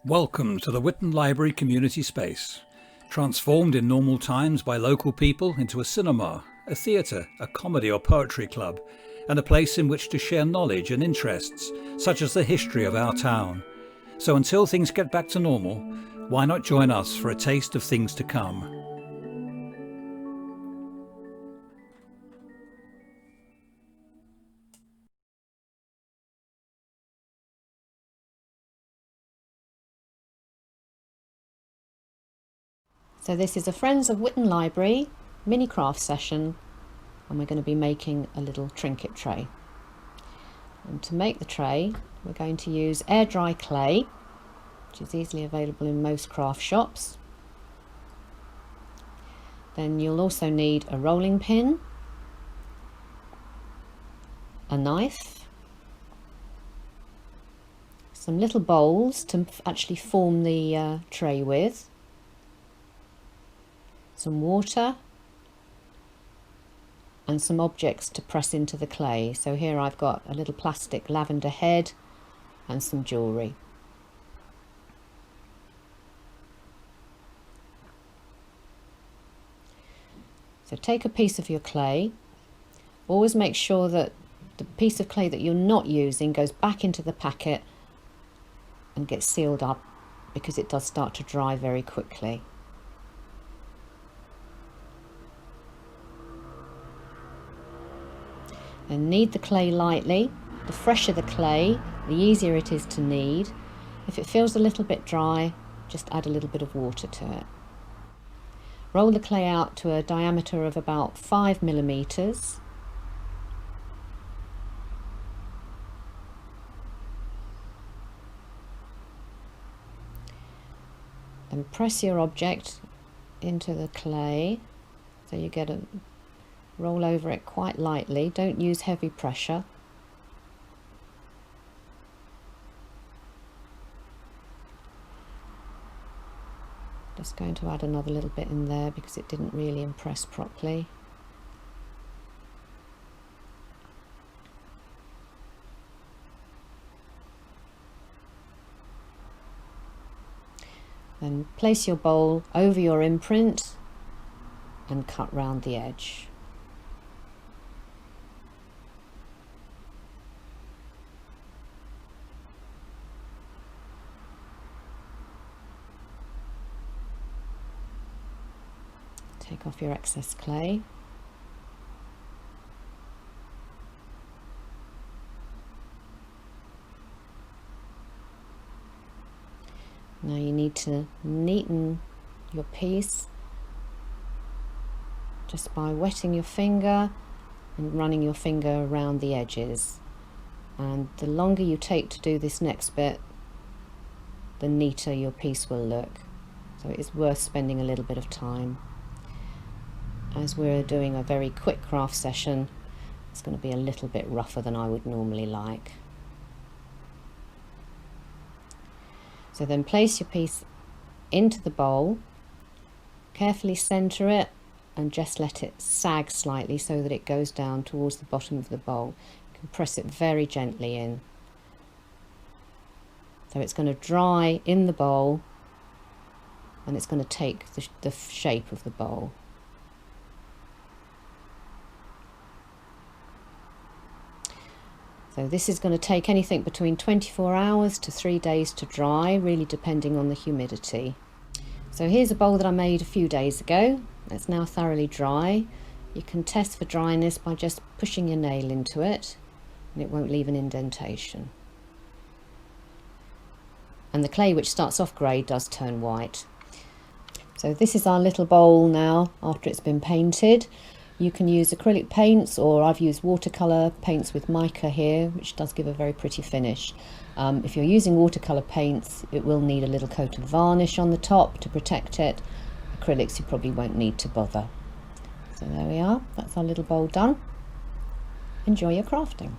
Welcome to the Whitton Library community space, transformed in normal times by local people into a cinema, a theatre, a comedy or poetry club, and a place in which to share knowledge and interests, such as the history of our town. So until things get back to normal, why not join us for a taste of things to come? So this is a Friends of Whitton Library mini craft session, and we're going to be making a little trinket tray. And to make the tray, we're going to use air dry clay, which is easily available in most craft shops. Then you'll also need a rolling pin, a knife, some little bowls to actually form the tray with, some water, and some objects to press into the clay. So here I've got a little plastic lavender head and some jewellery. So take a piece of your clay. Always make sure that the piece of clay that you're not using goes back into the packet and gets sealed up, because it does start to dry very quickly. And knead the clay lightly. The fresher the clay, the easier it is to knead. If it feels a little bit dry, just add a little bit of water to it. Roll the clay out to a diameter of about 5 millimeters. Then press your object into the clay so you get a roll over it quite lightly. Don't use heavy pressure. Just going to add another little bit in there because it didn't really impress properly. Then place your bowl over your imprint and cut round the edge. Take off your excess clay. Now you need to neaten your piece just by wetting your finger and running your finger around the edges. And the longer you take to do this next bit, the neater your piece will look. So it is worth spending a little bit of time. As we're doing a very quick craft session, it's going to be a little bit rougher than I would normally like. So then place your piece into the bowl, carefully centre it and just let it sag slightly so that it goes down towards the bottom of the bowl. You can press it very gently in. So it's going to dry in the bowl and it's going to take the shape of the bowl. So this is going to take anything between 24 hours to 3 days to dry, really depending on the humidity. So here's a bowl that I made a few days ago. It's now thoroughly dry. You can test for dryness by just pushing your nail into it, and it won't leave an indentation. And the clay, which starts off grey, does turn white. So this is our little bowl now after it's been painted. You can use acrylic paints, or I've used watercolour paints with mica here, which does give a very pretty finish. If you're using watercolour paints, it will need a little coat of varnish on the top to protect it. Acrylics you probably won't need to bother. So there we are, that's our little bowl done. Enjoy your crafting.